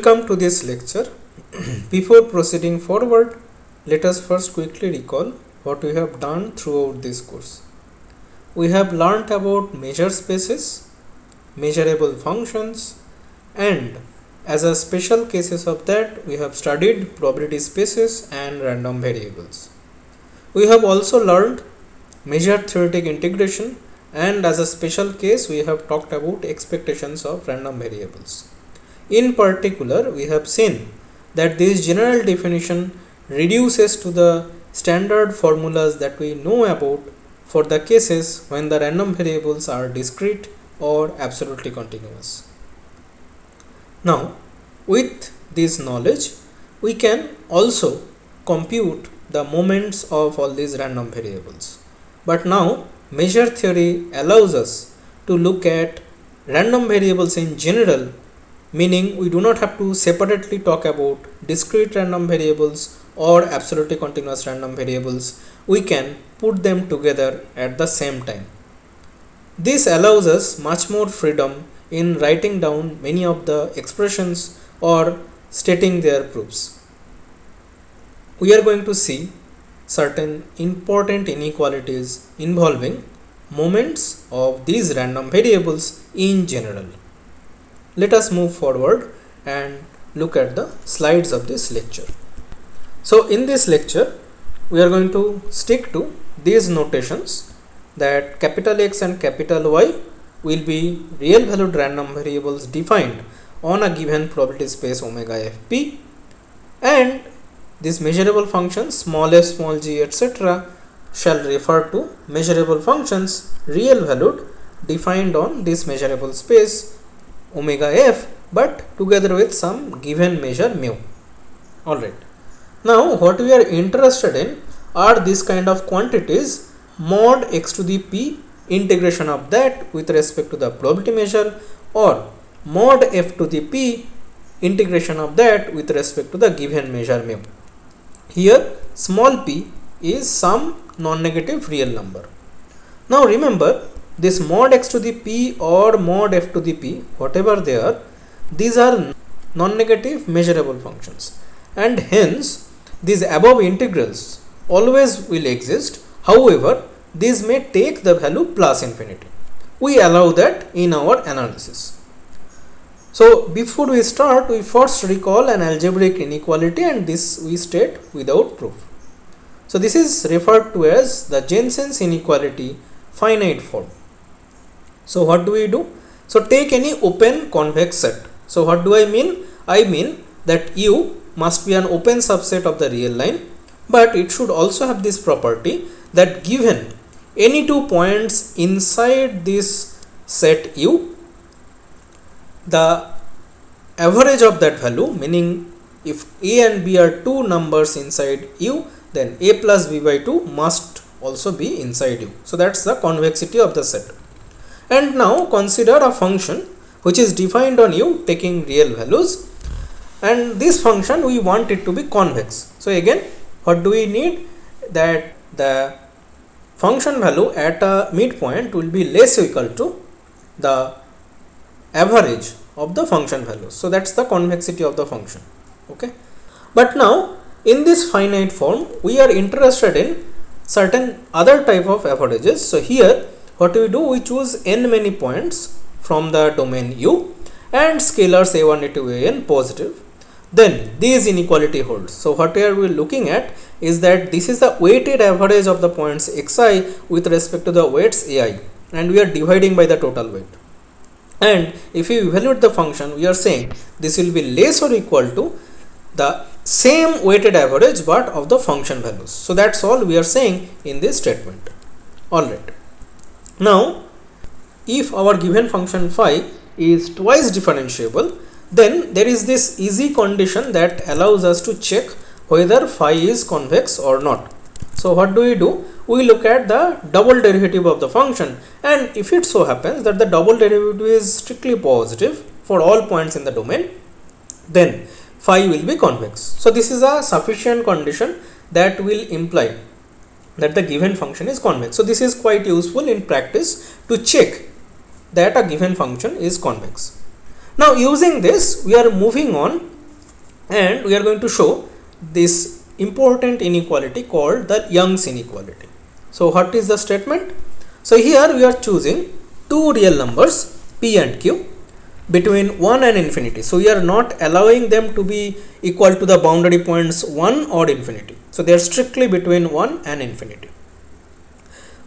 Welcome to this lecture. Before proceeding forward, let us first quickly recall what we have done throughout this course. We have learnt about measure spaces, measurable functions, and as a special cases of that, we have studied probability spaces and random variables. We have also learned measure theoretic integration, and as a special case, we have talked about expectations of random variables. In particular, we have seen that this general definition reduces to the standard formulas that we know about for the cases when the random variables are discrete or absolutely continuous. Now, with this knowledge, we can also compute the moments of all these random variables. But now, measure theory allows us to look at random variables in general, meaning we do not have to separately talk about discrete random variables or absolutely continuous random variables. We can put them together at the same time. This allows us much more freedom in writing down many of the expressions or stating their proofs. We are going to see certain important inequalities involving moments of these random variables in general. Let us move forward and look at the slides of this lecture. So in this lecture, we are going to stick to these notations that capital X and capital Y will be real valued random variables defined on a given probability space omega fp, and these measurable functions small f, small g, etc. shall refer to measurable functions real valued defined on this measurable space omega f, but together with some given measure mu. Alright. Now what we are interested in are these kind of quantities mod x to the p integration of that with respect to the probability measure, or mod f to the p integration of that with respect to the given measure mu. Here small p is some non-negative real number. Now remember, this mod x to the p or mod f to the p, whatever they are, these are non-negative measurable functions, and hence these above integrals always will exist. However, these may take the value plus infinity. We allow that in our analysis. So before we start, we first recall an algebraic inequality, and this we state without proof. So this is referred to as the Jensens Inequality finite form. So what do we do? So take any open convex set. So what do I mean? I mean that U must be an open subset of the real line, but it should also have this property that given any two points inside this set U, the average of that value, meaning if A and B are two numbers inside U, then A plus B by 2 must also be inside U. So that's the convexity of the set. And now consider a function which is defined on U taking real values, and this function we want it to be convex. So again, what do we need? That the function value at a midpoint will be less or equal to the average of the function values. So that's the convexity of the function. Okay. But now in this finite form, we are interested in certain other type of averages. So here what we do, we choose n many points from the domain U and scalars a1, a2, an positive. Then this inequality holds. So what we are looking at is that this is the weighted average of the points xi with respect to the weights ai, and we are dividing by the total weight. And if we evaluate the function, we are saying this will be less or equal to the same weighted average but of the function values. So that's all we are saying in this statement. Alright. Now, if our given function phi is twice differentiable, then there is this easy condition that allows us to check whether phi is convex or not. So what do? We look at the double derivative of the function, and if it so happens that the double derivative is strictly positive for all points in the domain, then phi will be convex. So this is a sufficient condition that will imply that the given function is convex. So this is quite useful in practice to check that a given function is convex. Now using this, we are moving on and we are going to show this important inequality called the Young's inequality. So what is the statement? So here we are choosing two real numbers p and q between 1 and infinity. So we are not allowing them to be equal to the boundary points 1 or infinity. So they are strictly between 1 and infinity,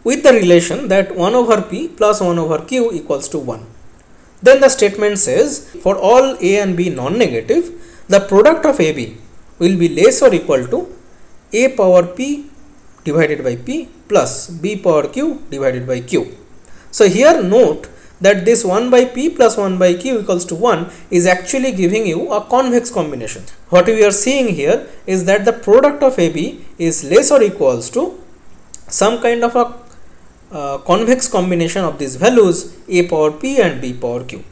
with the relation that 1 over p plus 1 over q equals to 1. Then the statement says for all a and b non-negative, the product of AB will be less or equal to a power p divided by p plus b power q divided by q. So here note that this 1 by p plus 1 by q equals to 1 is actually giving you a convex combination. What we are seeing here is that the product of AB is less or equals to some kind of a convex combination of these values a power p and b power q.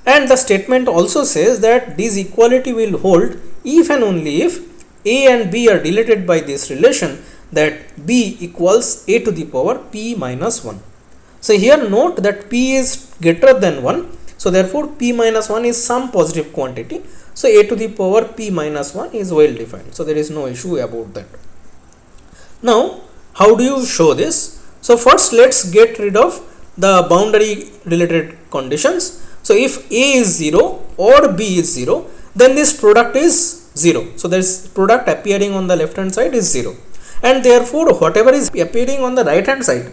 And the statement also says that this equality will hold if and only if a and b are related by this relation that b equals a to the power p minus 1. So here note that p is greater than 1, so therefore p minus 1 is some positive quantity, so a to the power p minus 1 is well defined, so there is no issue about that. Now how do you show this? So first let's get rid of the boundary related conditions. So if a is 0 or b is 0, then this product is 0. So this product appearing on the left hand side is 0, and therefore whatever is appearing on the right hand side,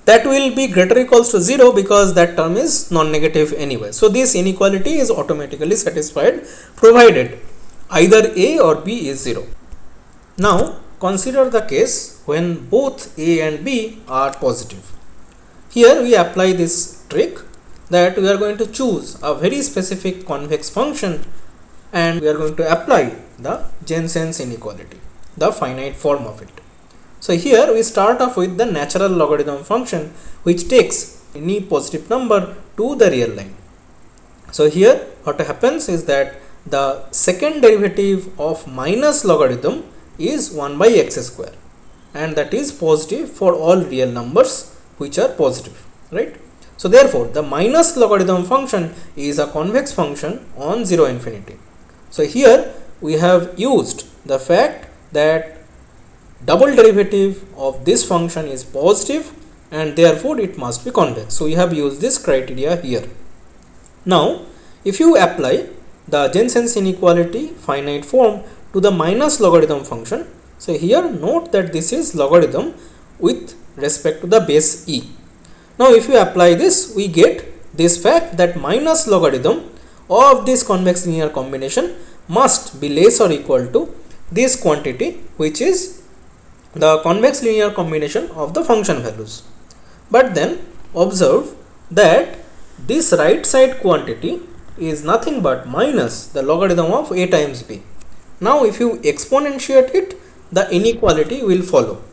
that will be greater or equals to 0 because that term is non-negative anyway. So this inequality is automatically satisfied provided either a or b is 0. Now consider the case when both a and b are positive. Here we apply this trick that we are going to choose a very specific convex function and we are going to apply the Jensens inequality, the finite form of it. So here we start off with the natural logarithm function which takes any positive number to the real line. So here what happens is that the second derivative of minus logarithm is 1 by x square, and that is positive for all real numbers which are positive, right? So therefore the minus logarithm function is a convex function on 0 infinity. So here we have used the fact that double derivative of this function is positive and therefore it must be convex. So we have used this criteria here. Now if you apply the Jensens inequality finite form to the minus logarithm function, so here note that this is logarithm with respect to the base e. Now if you apply this, we get this fact that minus logarithm of this convex linear combination must be less or equal to this quantity which is the convex linear combination of the function values. But then observe that this right side quantity is nothing but minus the logarithm of a times b. Now if you exponentiate it, the inequality will follow.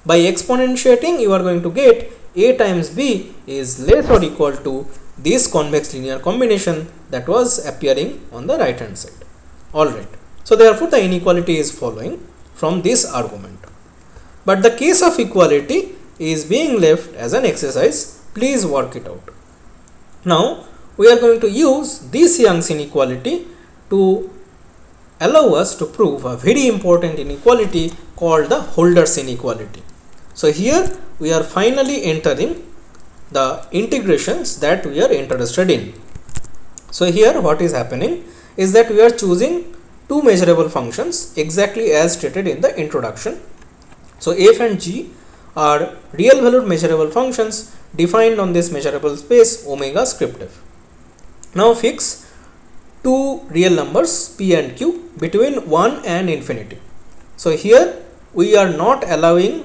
By exponentiating, you are going to get a times b is less or equal to this convex linear combination that was appearing on the right hand side. Alright, so therefore the inequality is following from this argument. But the case of equality is being left as an exercise. Please work it out. Now we are going to use this Young's inequality to allow us to prove a very important inequality called the Holder's inequality. So here we are finally entering the integrations that we are interested in. So here what is happening is that we are choosing two measurable functions exactly as stated in the introduction. So f and g are real valued measurable functions defined on this measurable space omega script f. Now fix two real numbers p and q between 1 and infinity. So here we are not allowing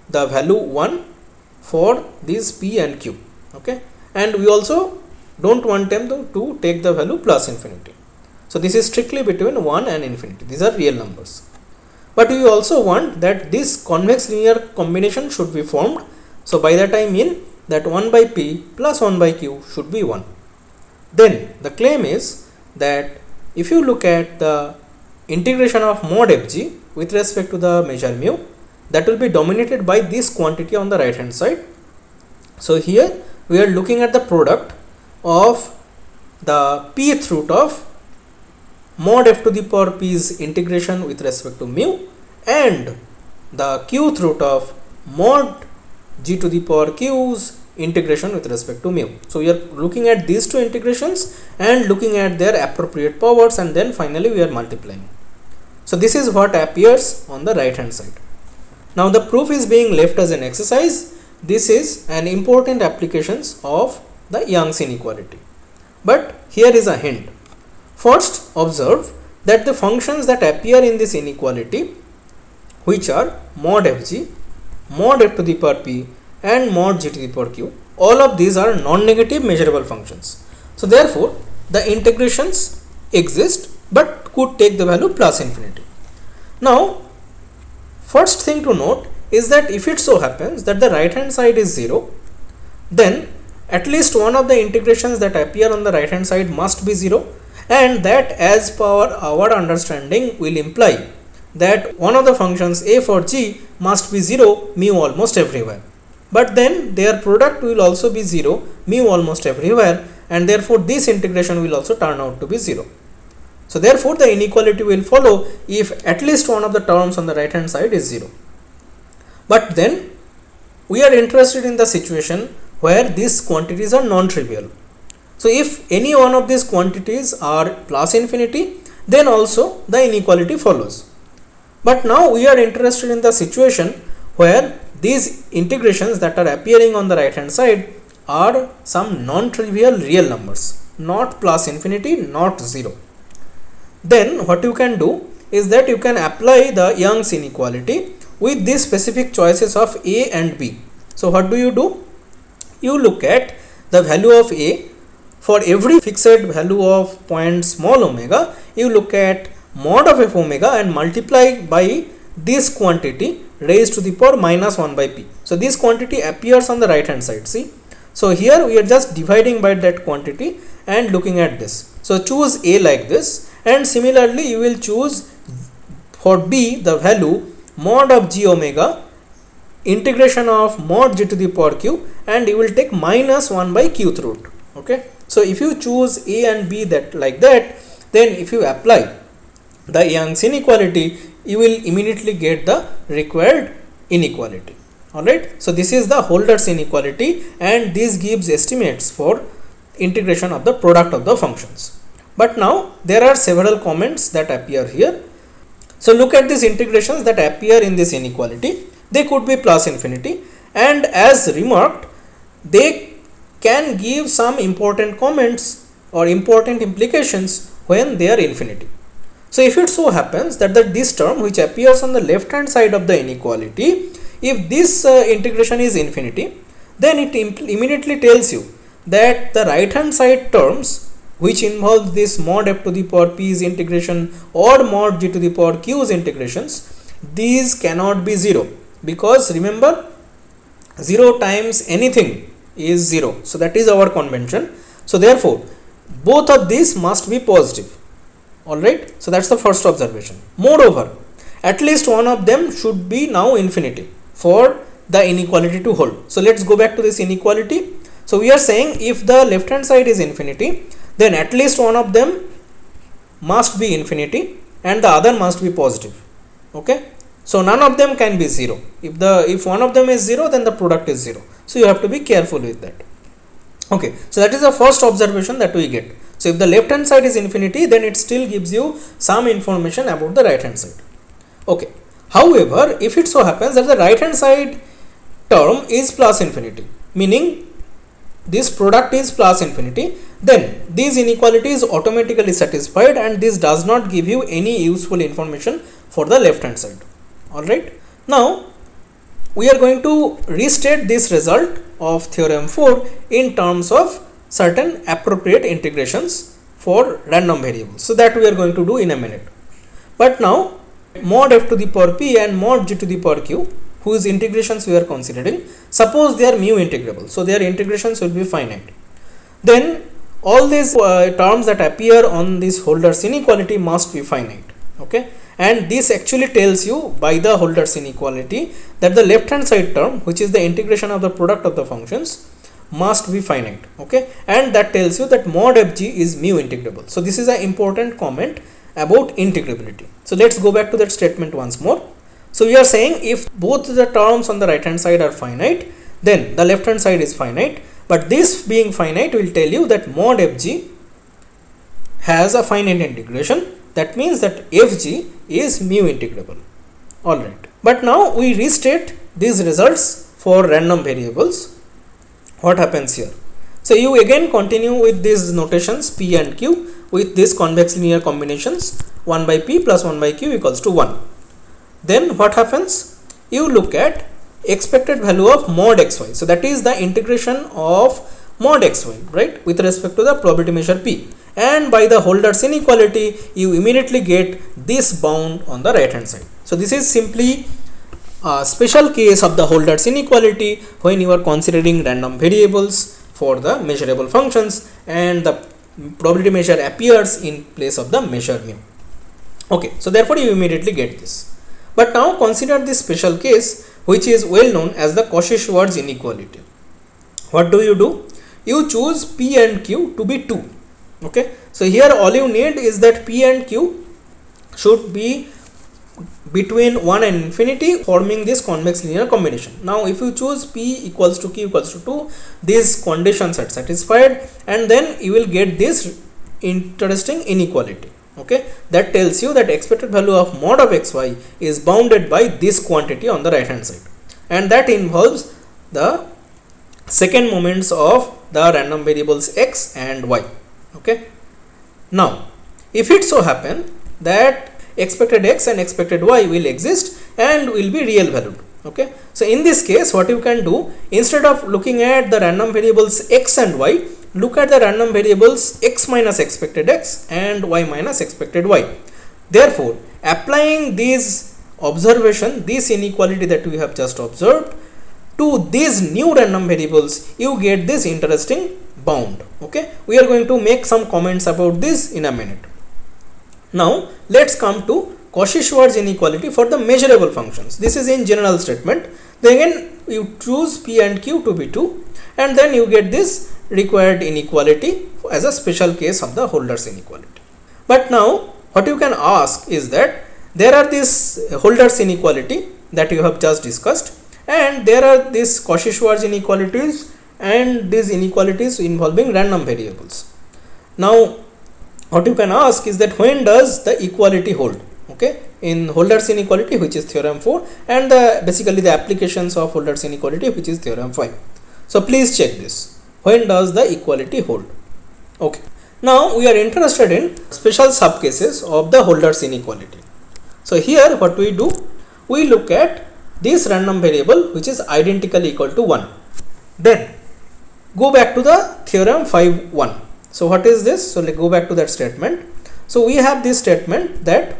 the value 1 for these p and q, okay, and we also don't want them to take the value plus infinity. So this is strictly between 1 and infinity. These are real numbers. But we also want that this convex linear combination should be formed. So by that I mean that 1 by p plus 1 by q should be 1. Then the claim is that if you look at the integration of mod fg with respect to the measure mu, that will be dominated by this quantity on the right hand side. So here we are looking at the product of the pth root of mod f to the power p's integration with respect to mu and the qth root of mod g to the power q's integration with respect to mu. So we are looking at these two integrations and looking at their appropriate powers, and then finally we are multiplying. So this is what appears on the right hand side. Now the proof is being left as an exercise. This is an important applications of the Young's inequality. But here is a hint. First, observe that the functions that appear in this inequality, which are mod fg, mod f to the power p and mod g to the power q, all of these are non-negative measurable functions. So therefore the integrations exist but could take the value plus infinity. Now first thing to note is that if it so happens that the right hand side is 0, then at least one of the integrations that appear on the right hand side must be 0, and that as per our understanding will imply that one of the functions a for g must be 0 mu almost everywhere, but then their product will also be 0 mu almost everywhere, and therefore this integration will also turn out to be 0. So therefore the inequality will follow if at least one of the terms on the right hand side is 0. But then we are interested in the situation where these quantities are non-trivial. So if any one of these quantities are plus infinity, then also the inequality follows. But now we are interested in the situation where these integrations that are appearing on the right hand side are some non-trivial real numbers, not plus infinity, not 0. Then what you can do is that you can apply the Young's inequality with these specific choices of a and b. So what do? You look at the value of a. For every fixed value of point small omega, you look at mod of f omega and multiply by this quantity raised to the power minus 1 by p. So this quantity appears on the right hand side. See, so here we are just dividing by that quantity and looking at this. So choose a like this, and similarly you will choose for b the value mod of g omega integration of mod g to the power q, and you will take minus 1 by qth root. Okay. So if you choose a and b that like that, then if you apply the Young's inequality, you will immediately get the required inequality. Alright. So this is the Holder's inequality, and this gives estimates for integration of the product of the functions. But now there are several comments that appear here. So look at these integrations that appear in this inequality. They could be plus infinity, and as remarked, they can give some important comments or important implications when they are infinity. So if it so happens that this term which appears on the left hand side of the inequality, if this integration is infinity, then it immediately tells you that the right hand side terms which involve this mod f to the power p's integration or mod g to the power q's integrations, these cannot be 0, because remember 0 times anything is 0. So that is our convention. So therefore both of these must be positive. Alright. So that's the first observation. Moreover, at least one of them should be now infinity for the inequality to hold. So let's go back to this inequality. So we are saying if the left hand side is infinity, then at least one of them must be infinity and the other must be positive. Okay. So none of them can be 0. If one of them is 0, then the product is 0. So you have to be careful with that. Okay. So that is the first observation that we get. So if the left hand side is infinity, then it still gives you some information about the right hand side. Okay. However, if it so happens that the right hand side term is plus infinity, meaning this product is plus infinity, then these inequality is automatically satisfied, and this does not give you any useful information for the left hand side. Alright. Now we are going to restate this result of theorem 4 in terms of certain appropriate integrations for random variables. So that we are going to do in a minute. But now mod f to the power p and mod g to the power q, whose integrations we are considering, suppose they are mu integrable. So their integrations will be finite. Then all these terms that appear on this Holder's inequality must be finite. Okay. And this actually tells you by the Holder's inequality that the left hand side term, which is the integration of the product of the functions, must be finite. Okay, and that tells you that mod fg is mu integrable. So this is an important comment about integrability. So let's go back to that statement once more. So we are saying if both the terms on the right hand side are finite, then the left hand side is finite, but this being finite will tell you that mod fg has a finite integration. That means that fg is mu integrable. Alright, but now we restate these results for random variables. What happens here? So you again continue with these notations p and q with these convex linear combinations 1 by p plus 1 by q equals to 1. Then what happens? You look at expected value of mod xy. So that is the integration of mod xy, right, with respect to the probability measure p. And by the Holder's inequality, you immediately get this bound on the right hand side. So this is simply a special case of the Holder's inequality when you are considering random variables for the measurable functions and the probability measure appears in place of the measure mu. Okay, so therefore you immediately get this. But now consider this special case which is well known as the Cauchy-Schwarz inequality. What do? You choose p and q to be 2. Okay, so here all you need is that p and q should be between 1 and infinity, forming this convex linear combination. Now if you choose p equals to q equals to 2, these conditions are satisfied, and then you will get this interesting inequality. Okay, that tells you that expected value of mod of xy is bounded by this quantity on the right hand side, and that involves the second moments of the random variables x and y. Okay, now if it so happen that expected x and expected y will exist and will be real valued. Okay, so in this case what you can do, instead of looking at the random variables x and y, look at the random variables x minus expected x and y minus expected y. Therefore, applying this observation, this inequality that we have just observed, to these new random variables, you get this interesting bound. Okay, we are going to make some comments about this in a minute. Now let's come to Cauchy-Schwarz inequality for the measurable functions. This is in general statement. Then again you choose p and q to be 2, and then you get this required inequality as a special case of the Holder's inequality. But now what you can ask is that there are this Holder's inequality that you have just discussed, and there are these Cauchy-Schwarz inequalities and these inequalities involving random variables. Now what you can ask is that when does the equality hold? Okay, in Holder's inequality, which is theorem 4, and basically the applications of Holder's inequality, which is theorem 5. So please check this. When does the equality hold? Okay, now we are interested in special subcases of the Holder's inequality. So here what we do, we look at this random variable which is identically equal to 1. Then go back to the theorem 5.1. So what is this? So let's go back to that statement. So we have this statement that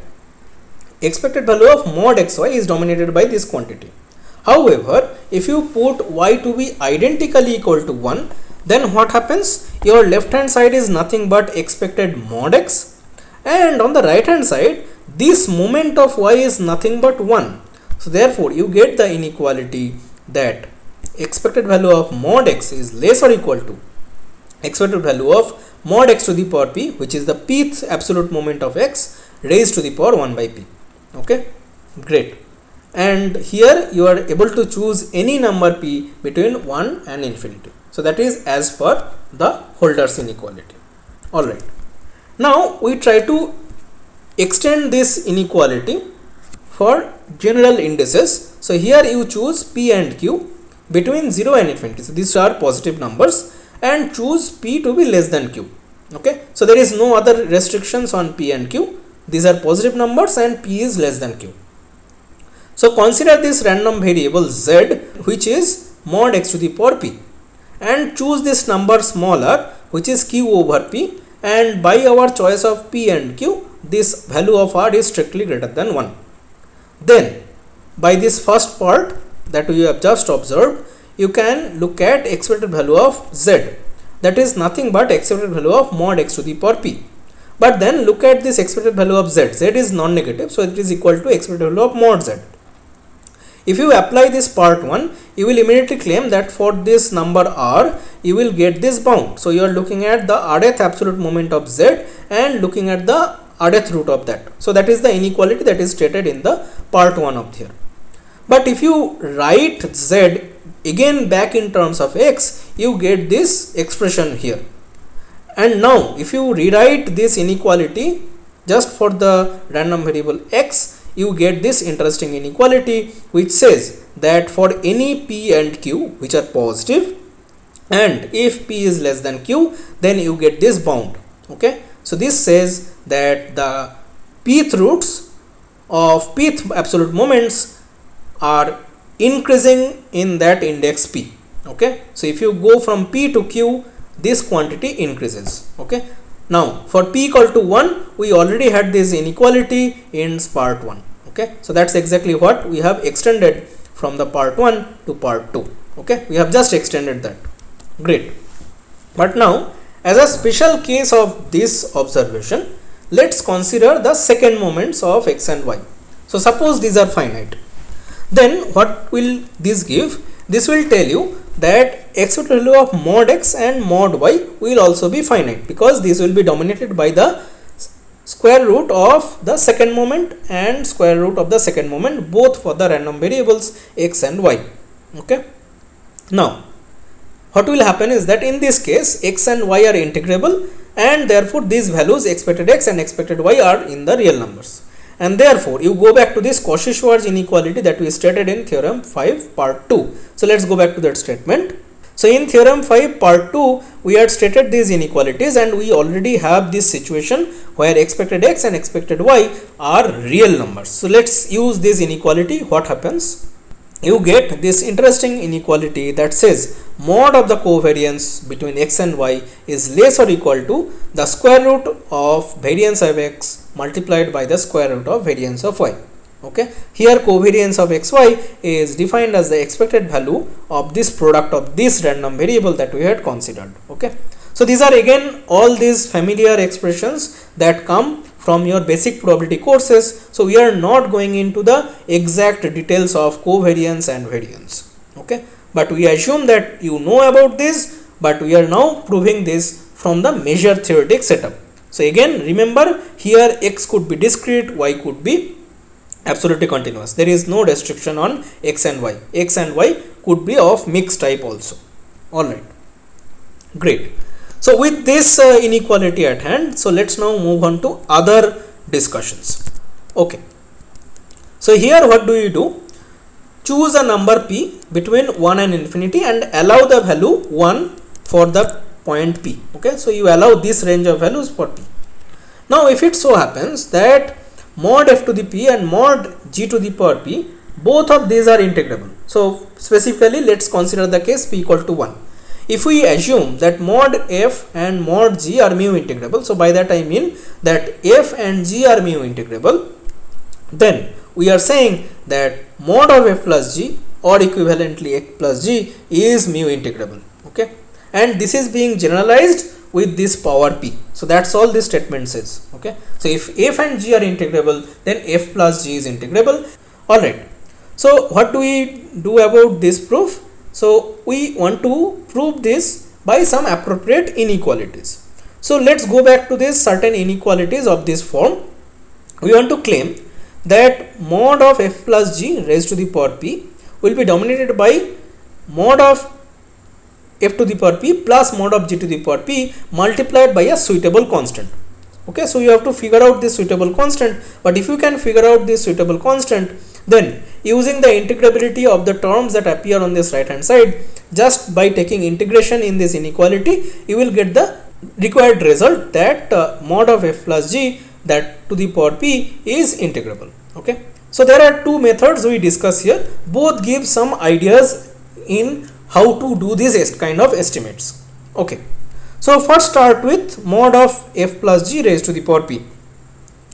expected value of mod xy is dominated by this quantity. However, if you put y to be identically equal to 1, then what happens? Your left hand side is nothing but expected mod x, and on the right hand side this moment of y is nothing but 1. So therefore you get the inequality that expected value of mod x is less or equal to expected value of mod x to the power p, which is the pth absolute moment of x raised to the power 1 by p. Okay, great. And here you are able to choose any number p between 1 and infinity. So that is as per the Holder's inequality. Alright, now we try to extend this inequality for general indices. So here you choose p and q between 0 and infinity. So these are positive numbers, and choose p to be less than q. Okay, so there is no other restrictions on p and q. These are positive numbers and p is less than q. So consider this random variable z, which is mod x to the power p, and choose this number smaller, which is q over p, and by our choice of p and q, this value of r is strictly greater than 1. Then by this first part that we have just observed, you can look at expected value of z, that is nothing but expected value of mod x to the power p. But then look at this expected value of z. Z is non-negative, so it is equal to expected value of mod z. If you apply this part 1, you will immediately claim that for this number r, you will get this bound. So you are looking at the rth absolute moment of z and looking at the rth root of that. So that is the inequality that is stated in the part 1 of here. But if you write z again back in terms of x, you get this expression here. And now if you rewrite this inequality just for the random variable x, you get this interesting inequality which says that for any p and q which are positive, and if p is less than q, then you get this bound. Okay, so this says that the pth roots of pth absolute moments are increasing in that index p. Okay, so if you go from p to q, this quantity increases. Okay, now for p equal to 1, we already had this inequality in part 1. Okay, so that's exactly what we have extended from the part 1 to part 2. Okay, we have just extended that. Great. But now, as a special case of this observation, let's consider the second moments of x and y. So suppose these are finite, then what will this give? This will tell you that absolute value of mod x and mod y will also be finite, because these will be dominated by the square root of the second moment and square root of the second moment, both for the random variables x and y. Okay, now what will happen is that in this case x and y are integrable, and therefore these values expected x and expected y are in the real numbers, and therefore you go back to this Cauchy-Schwarz inequality that we stated in theorem 5 part 2. So let's go back to that statement. So in theorem 5 part 2, we had stated these inequalities, and we already have this situation where expected x and expected y are real numbers. So let's use this inequality. What happens? You get this interesting inequality that says mod of the covariance between x and y is less or equal to the square root of variance of x multiplied by the square root of variance of y. Okay, here covariance of xy is defined as the expected value of this product of this random variable that we had considered. Okay, so these are again all these familiar expressions that come from your basic probability courses. So we are not going into the exact details of covariance and variance. Okay, but we assume that you know about this, but we are now proving this from the measure theoretic setup. So again, remember, here x could be discrete, y could be absolutely continuous. There is no restriction on x and y. X and y could be of mixed type also. Alright, great. So with this inequality at hand, so let's now move on to other discussions. Okay, so here what do you do? Choose a number p between 1 and infinity and allow the value 1 for the point p. Okay, so you allow this range of values for p. Now if it so happens that mod f to the p and mod g to the power p, both of these are integrable. So specifically, let's consider the case p equal to 1. If we assume that mod f and mod g are mu integrable, so by that I mean that f and g are mu integrable, then we are saying that mod of f plus g or equivalently x plus g is mu integrable. Okay, and this is being generalized with this power p. So that's all this statement says. Okay, so if f and g are integrable, then f plus g is integrable. Alright, so what do we do about this proof? So we want to prove this by some appropriate inequalities. So let's go back to this certain inequalities of this form. We want to claim that mod of f plus g raised to the power p will be dominated by mod of f to the power p plus mod of g to the power p multiplied by a suitable constant. Okay, so you have to figure out this suitable constant, but if you can figure out this suitable constant, then using the integrability of the terms that appear on this right hand side, just by taking integration in this inequality, you will get the required result that mod of f plus g that to the power p is integrable. Okay, so there are two methods we discuss here, both give some ideas in how to do this kind of estimates. Okay, so first start with mod of f plus g raised to the power p.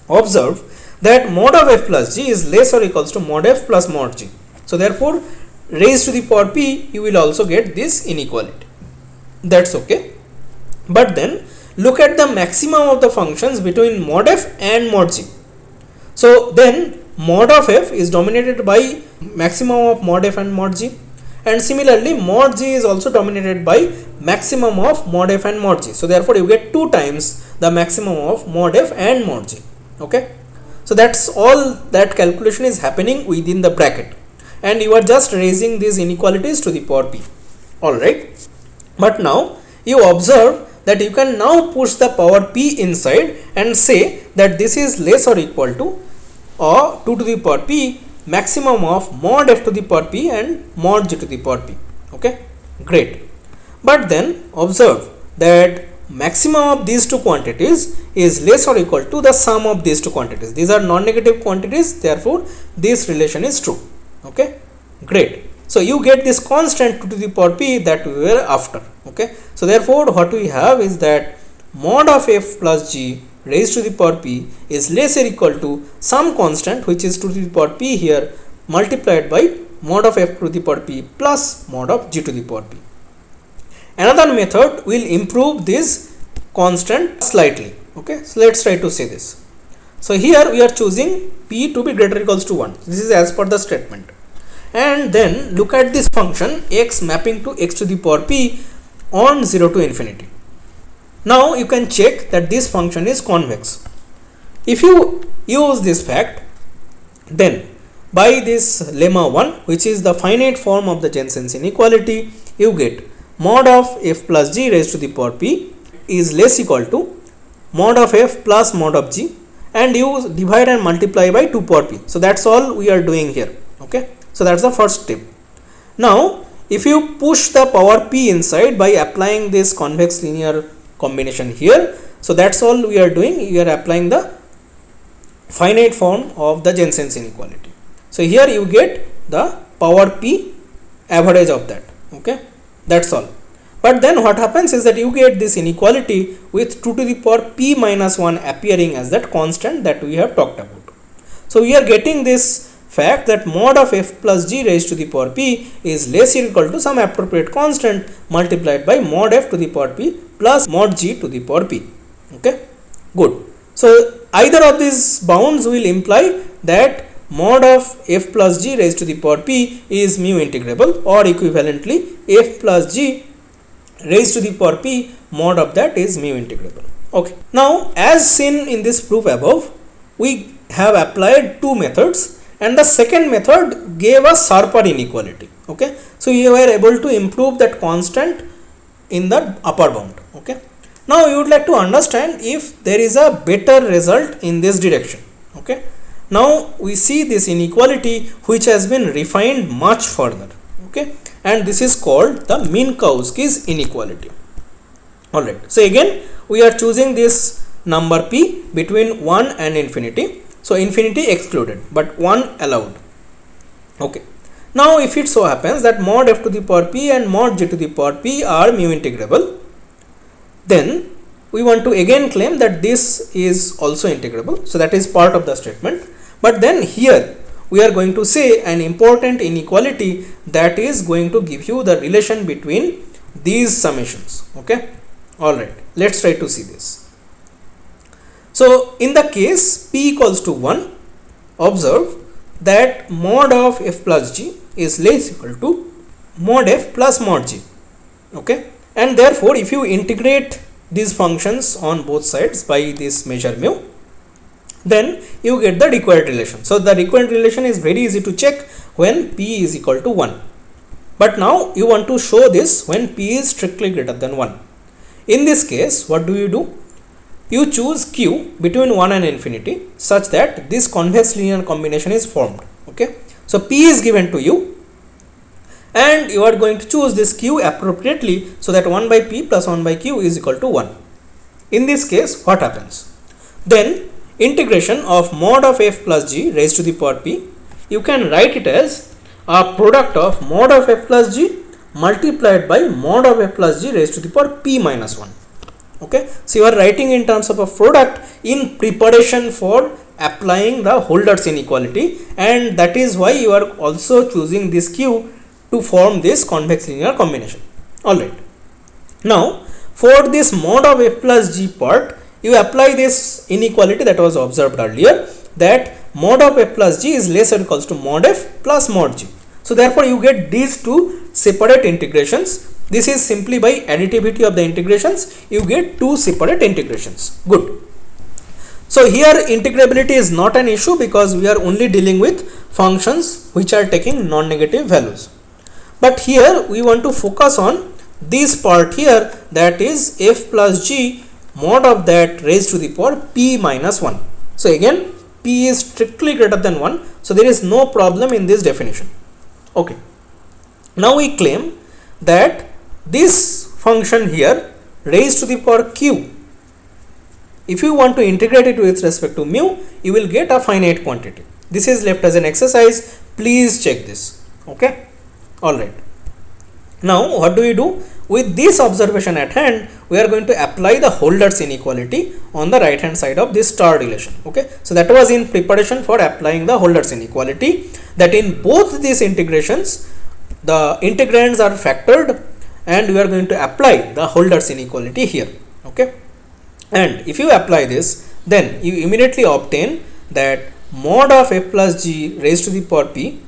Observe that mod of f plus g is less or equals to mod f plus mod g. So therefore, raised to the power p, you will also get this inequality. That's okay. But then look at the maximum of the functions between mod f and mod g. So then mod of f is dominated by maximum of mod f and mod g, and similarly mod g is also dominated by maximum of mod f and mod g. So therefore you get 2 times the maximum of mod f and mod g. Okay, so that's all that calculation is happening within the bracket, and you are just raising these inequalities to the power p. Alright, but now you observe that you can now push the power p inside and say that this is less or equal to or 2 to the power p maximum of mod f to the power p and mod g to the power p. Okay, great. But then observe that maximum of these two quantities is less or equal to the sum of these two quantities. These are non-negative quantities, therefore this relation is true. Okay, great. So you get this constant 2 to the power p that we were after. Okay, so therefore what we have is that mod of f plus g raised to the power p is less or equal to some constant which is 2 to the power p here multiplied by mod of f to the power p plus mod of g to the power p. Another method will improve this constant slightly. Okay, so let's try to say this. So here we are choosing p to be greater or equals to 1. This is as per the statement. And then look at this function x mapping to x to the power p on 0 to infinity. Now you can check that this function is convex. If you use this fact, then by this lemma 1, which is the finite form of the Jensens inequality, you get mod of f plus g raised to the power p is less equal to mod of f plus mod of g, and you divide and multiply by 2 power p. So that's all we are doing here. Okay, so that's the first step. Now if you push the power p inside by applying this convex linear combination here, so that's all we are doing. We are applying the finite form of the Jensens inequality. So here you get the power p average of that. Okay, that's all. But then what happens is that you get this inequality with 2 to the power p minus 1 appearing as that constant that we have talked about. So we are getting this fact that mod of f plus g raised to the power p is less or equal to some appropriate constant multiplied by mod f to the power p plus mod g to the power p. Okay, good. So either of these bounds will imply that mod of f plus g raised to the power p is mu integrable, or equivalently f plus g raised to the power p mod of that is mu integrable. Okay, now as seen in this proof above, we have applied two methods, and the second method gave us sharper inequality. Okay, so we were able to improve that constant in the upper bound. Okay, now you would like to understand if there is a better result in this direction. Okay, now we see this inequality which has been refined much further. Okay, and this is called the Minkowskis inequality. Alright, so again we are choosing this number p between 1 and infinity. So infinity excluded, but 1 allowed. Okay, now if it so happens that mod f to the power p and mod g to the power p are mu integrable, then we want to again claim that this is also integrable. So that is part of the statement. But then here we are going to say an important inequality that is going to give you the relation between these summations. Okay, alright, let's try to see this. So in the case p equals to 1, observe that mod of f plus g is less equal to mod f plus mod g. Okay, and therefore if you integrate these functions on both sides by this measure mu, then you get the required relation. So the required relation is very easy to check when p is equal to 1. But now you want to show this when p is strictly greater than 1. In this case, what do? You choose q between 1 and infinity such that this convex linear combination is formed. Okay, so p is given to you and you are going to choose this q appropriately so that 1 by p plus 1 by q is equal to 1. In this case, what happens? Then integration of mod of f plus g raised to the power p, you can write it as a product of mod of f plus g multiplied by mod of f plus g raised to the power p minus 1. Okay, so you are writing in terms of a product in preparation for applying the Holder's inequality, and that is why you are also choosing this q to form this convex linear combination. Alright, now for this mod of f plus g part, you apply this inequality that was observed earlier, that mod of f plus g is less or equals to mod f plus mod g. So therefore you get these two separate integrations. This is simply by additivity of the integrations, you get 2 separate integrations. Good. So here integrability is not an issue because we are only dealing with functions which are taking non-negative values. But here we want to focus on this part here, that is f plus g mod of that raised to the power p minus 1. So again p is strictly greater than 1, so there is no problem in this definition. Okay. Now we claim that this function here raised to the power q, if you want to integrate it with respect to mu, you will get a finite quantity. This is left as an exercise. Please check this. Okay. Alright. Now what do we do? With this observation at hand, we are going to apply the Holder's inequality on the right hand side of this star relation. Okay. So that was in preparation for applying the Holder's inequality, that in both these integrations the integrands are factored and we are going to apply the Holder's inequality here. Okay. And if you apply this, then you immediately obtain that mod of f plus g raised to the power p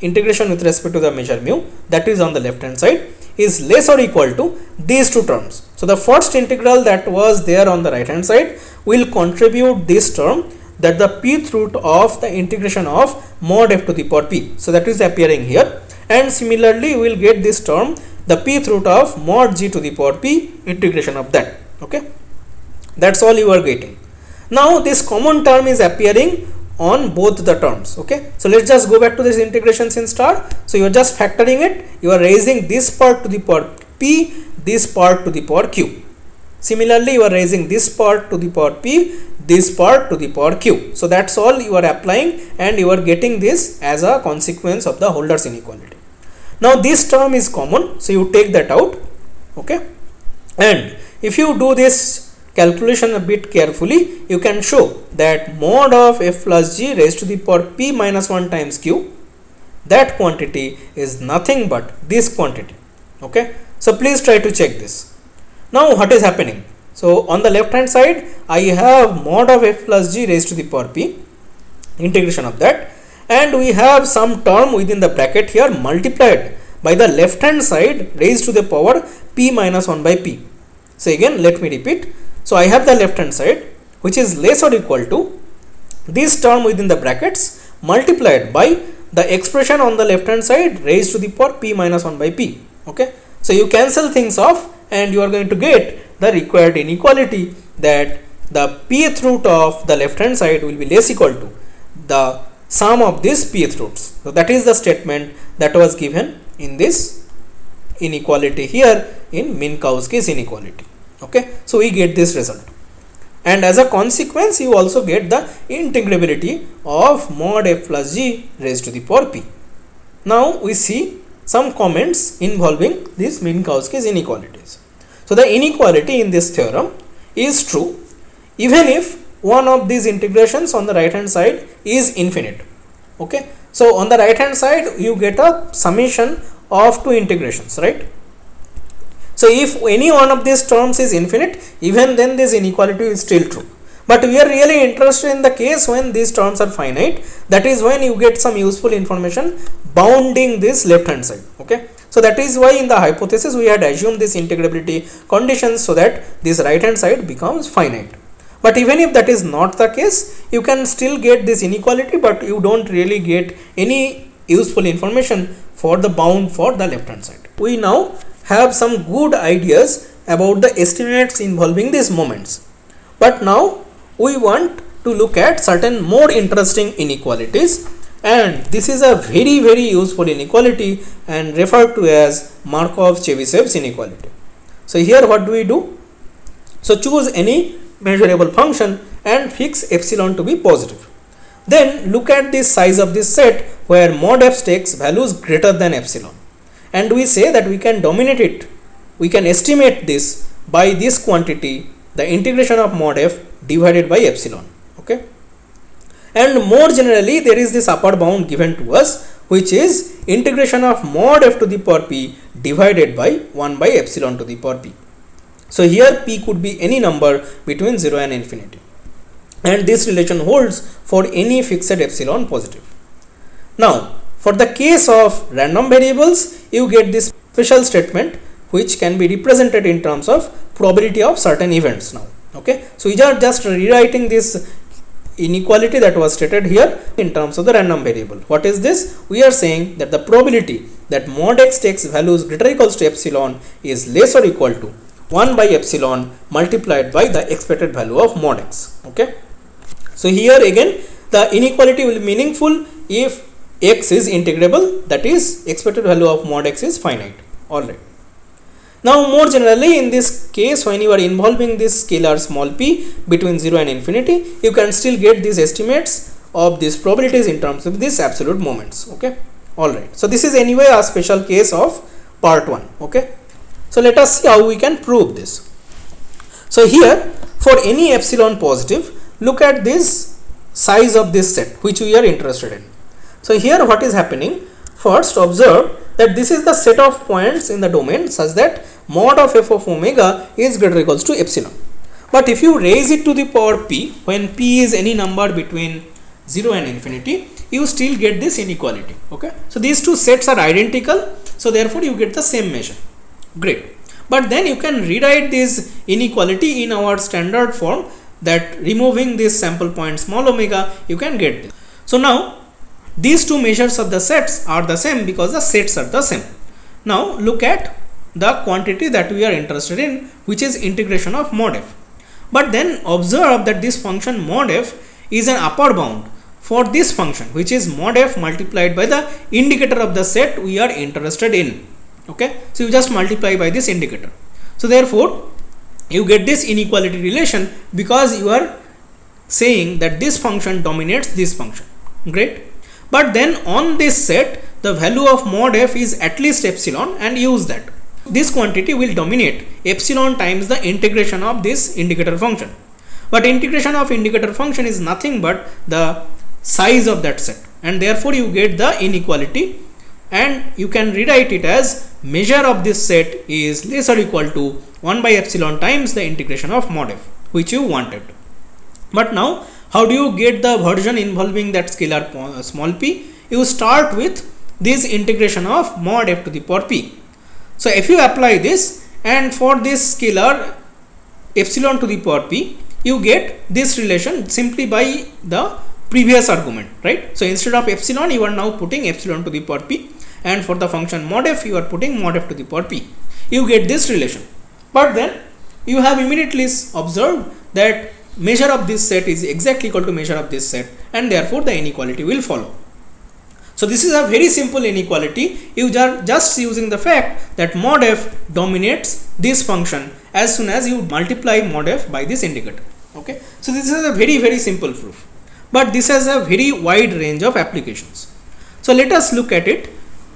integration with respect to the measure mu, that is on the left hand side, is less or equal to these two terms. So the first integral that was there on the right hand side will contribute this term, that the pth root of the integration of mod f to the power p. So that is appearing here, and similarly we will get this term, the pth root of mod g to the power p integration of that. Okay. That's all you are getting. Now this common term is appearing on both the terms. Okay. So let's just go back to this integrations in star. So you are just factoring it. You are raising this part to the power p, this part to the power q. Similarly, you are raising this part to the power p, this part to the power q. So that's all you are applying, and you are getting this as a consequence of the Holder's inequality. Now this term is common, so you take that out. Okay. And if you do this calculation a bit carefully, you can show that mod of f plus g raised to the power p minus 1 times q, that quantity is nothing but this quantity. Okay. So please try to check this. Now what is happening? So on the left hand side I have mod of f plus g raised to the power p, integration of that, and we have some term within the bracket here multiplied by the left hand side raised to the power p minus 1 by p. So again let me repeat. So I have the left hand side which is less or equal to this term within the brackets multiplied by the expression on the left hand side raised to the power p minus 1 by p. Okay. So you cancel things off and you are going to get the required inequality, that the pth root of the left hand side will be less equal to the sum of these pth roots. So that is the statement that was given in this inequality here in Minkowskis inequality. Okay. So we get this result, and as a consequence you also get the integrability of mod f plus g raised to the power p. Now we see some comments involving these Minkowskis inequalities. So the inequality in this theorem is true even if one of these integrations on the right hand side is infinite. Okay. So on the right hand side you get a summation of two integrations, right? So if any one of these terms is infinite, even then this inequality is still true. But we are really interested in the case when these terms are finite. That is when you get some useful information bounding this left hand side. Okay. So that is why in the hypothesis we had assumed this integrability conditions so that this right hand side becomes finite. But even if that is not the case, you can still get this inequality, but you don't really get any useful information for the bound for the left hand side. We now have some good ideas about the estimates involving these moments. But now we want to look at certain more interesting inequalities, and this is a very useful inequality and referred to as Markov-Chebyshev inequality. So here what do we do? So choose any measurable function and fix epsilon to be positive. Then look at the size of this set where mod f takes values greater than epsilon, and we say that we can dominate it, we can estimate this by this quantity, the integration of mod f divided by epsilon. Okay. And more generally there is this upper bound given to us, which is integration of mod f to the power p divided by 1 by epsilon to the power p. So here p could be any number between 0 and infinity, and this relation holds for any fixed epsilon positive. Now for the case of random variables, you get this special statement which can be represented in terms of probability of certain events now. Okay, so we are just rewriting this inequality that was stated here in terms of the random variable. What is this? We are saying that the probability that mod x takes values greater or equals to epsilon is less or equal to 1 by epsilon multiplied by the expected value of mod x. Okay, so here again the inequality will be meaningful if x is integrable, that is expected value of mod x is finite. Alright. Now more generally, in this case, when you are involving this scalar small p between 0 and infinity, you can still get these estimates of these probabilities in terms of these absolute moments. Okay, alright. So this is anyway a special case of part 1. Okay, so let us see how we can prove this. So here, for any epsilon positive, look at this size of this set which we are interested in. So here what is happening? First observe that this is the set of points in the domain such that mod of f of omega is greater or equals to epsilon. But if you raise it to the power p, when p is any number between 0 and infinity, you still get this inequality. Okay, so these two sets are identical, so therefore you get the same measure. Great. But then you can rewrite this inequality in our standard form, that removing this sample point small omega, you can get this. So now these two measures of the sets are the same because the sets are the same. Now look at the quantity that we are interested in, which is integration of mod f. But then observe that this function mod f is an upper bound for this function, which is mod f multiplied by the indicator of the set we are interested in. Okay, so you just multiply by this indicator. So therefore you get this inequality relation because you are saying that this function dominates this function. Great. But then on this set, the value of mod f is at least epsilon, and use that. This quantity will dominate epsilon times the integration of this indicator function. But integration of indicator function is nothing but the size of that set, and therefore you get the inequality, and you can rewrite it as measure of this set is less or equal to 1 by epsilon times the integration of mod f, which you wanted. But now how do you get the version involving that scalar small p? You start with this integration of mod f to the power p. So if you apply this, and for this scalar epsilon to the power p, you get this relation simply by the previous argument, right? So instead of epsilon, you are now putting epsilon to the power p, and for the function mod f, you are putting mod f to the power p. You get this relation. But then you have immediately observed that measure of this set is exactly equal to measure of this set, and therefore the inequality will follow. So this is a very simple inequality. You are just using the fact that mod f dominates this function as soon as you multiply mod f by this indicator. Okay, so this is a very simple proof, but this has a very wide range of applications. So let us look at it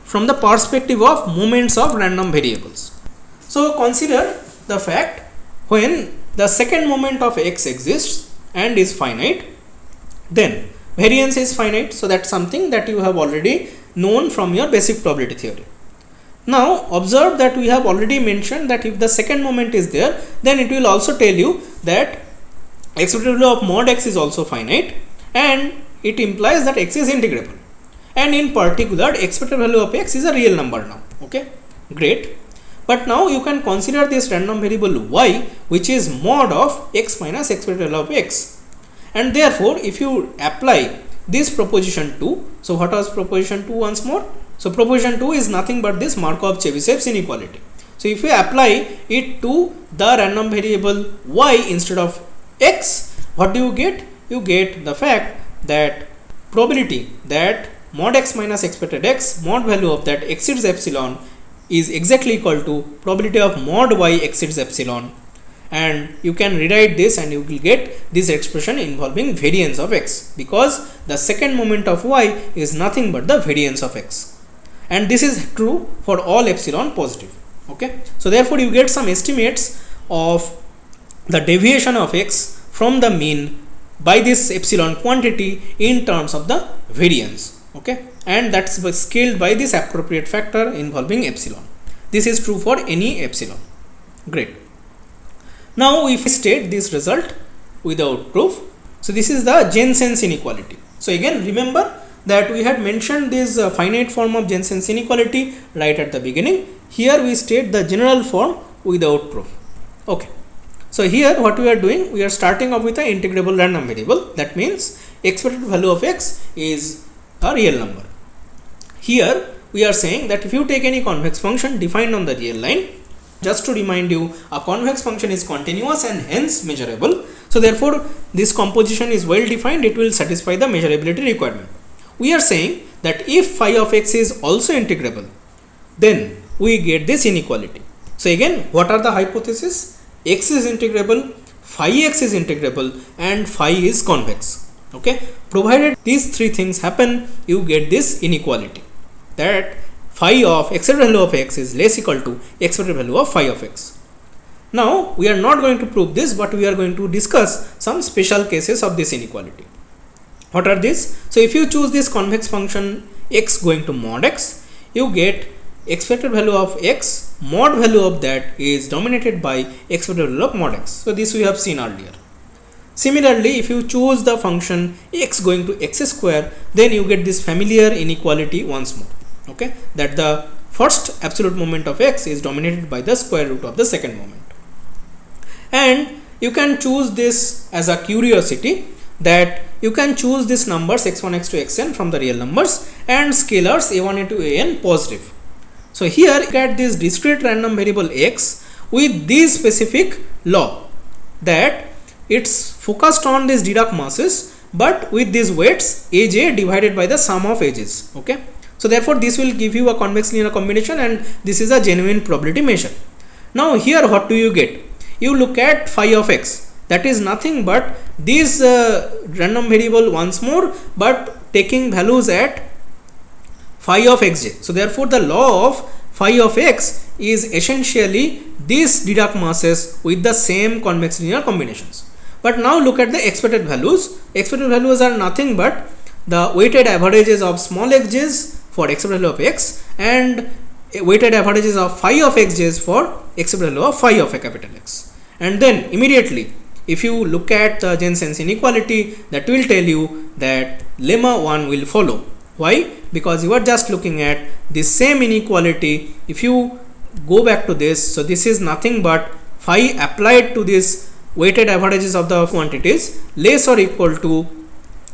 from the perspective of moments of random variables. So consider the fact when the second moment of x exists and is finite, then variance is finite. So that's something that you have already known from your basic probability theory. Now observe that we have already mentioned that if the second moment is there, then it will also tell you that expected value of mod x is also finite, and it implies that x is integrable, and in particular expected value of x is a real number now. Okay, great. But now you can consider this random variable y, which is mod of x minus expected value of x, and therefore if you apply this proposition 2, so what was proposition 2 once more? So proposition 2 is nothing but this Markov-Chebyshev inequality. So if you apply it to the random variable y instead of x, what do you get? You get the fact that probability that mod x minus expected x, mod value of that exceeds epsilon, is exactly equal to probability of mod y exceeds epsilon, and you can rewrite this and you will get this expression involving variance of x, because the second moment of y is nothing but the variance of x, and this is true for all epsilon positive. Okay, so therefore you get some estimates of the deviation of x from the mean by this epsilon quantity in terms of the variance. Okay, and that's scaled by this appropriate factor involving epsilon. This is true for any epsilon. Great. Now if we state this result without proof, so this is the Jensens inequality. So again remember that we had mentioned this finite form of Jensens inequality right at the beginning. Here we state the general form without proof. Okay. So here what we are doing, we are starting off with an integrable random variable. That means expected value of x is a real number. Here we are saying that if you take any convex function defined on the real line, just to remind you, a convex function is continuous and hence measurable. So therefore this composition is well defined, it will satisfy the measurability requirement. We are saying that if phi of x is also integrable, then we get this inequality. So again, what are the hypotheses? X is integrable, phi x is integrable, and phi is convex. Okay, provided these three things happen, you get this inequality, that phi of expected value of x is less equal to expected value of phi of x. Now we are not going to prove this, but we are going to discuss some special cases of this inequality. What are these? So if you choose this convex function x going to mod x, you get expected value of x, mod value of that is dominated by expected value of mod x. So this we have seen earlier. Similarly, if you choose the function x going to x square, then you get this familiar inequality once more. Okay, that the first absolute moment of x is dominated by the square root of the second moment. And you can choose this as a curiosity, that you can choose these numbers x1, x2, xn from the real numbers and scalars a1, a2, an positive. So here look at this discrete random variable x with this specific law, that it's focused on these Dirac masses but with these weights aj divided by the sum of edges. Okay, so therefore this will give you a convex linear combination and this is a genuine probability measure. Now here what do you get? You look at phi of x, that is nothing but this random variable once more, but taking values at phi of xj. So therefore the law of phi of x is essentially these Dirac masses with the same convex linear combinations. But now look at the expected values. Expected values are nothing but the weighted averages of small xj's for expected value of x and weighted averages of phi of xj's for expected value of phi of a capital X. And then immediately if you look at the Jensens inequality, that will tell you that lemma 1 will follow. Why? Because you are just looking at this same inequality. If you go back to this, so this is nothing but phi applied to this weighted averages of the quantities less or equal to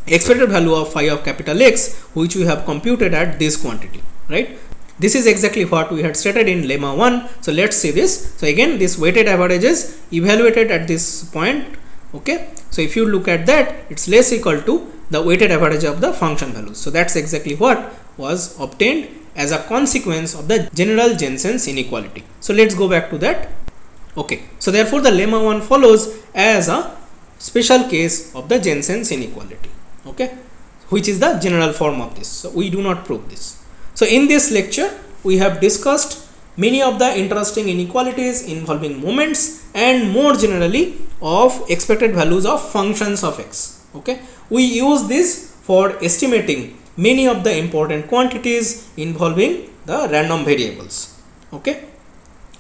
expected value of phi of capital X, which we have computed at this quantity, right? This is exactly what we had stated in lemma 1. So let's see this. So again, this weighted averages evaluated at this point. Okay, so if you look at that, it's less equal to the weighted average of the function values. So that's exactly what was obtained as a consequence of the general Jensens inequality. So let's go back to that. Okay, so therefore the lemma 1 follows as a special case of the Jensens inequality. Okay, which is the general form of this. So we do not prove this. So in this lecture we have discussed many of the interesting inequalities involving moments and more generally of expected values of functions of x. Okay, we use this for estimating many of the important quantities involving the random variables. Okay,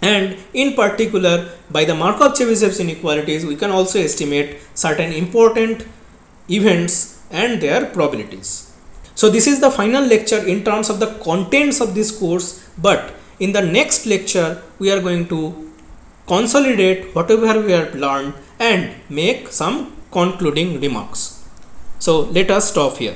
and in particular by the Markov-Chebyshev inequalities we can also estimate certain important events and their probabilities. So this is the final lecture in terms of the contents of this course, but in the next lecture we are going to consolidate whatever we have learned and make some concluding remarks. So let us stop here.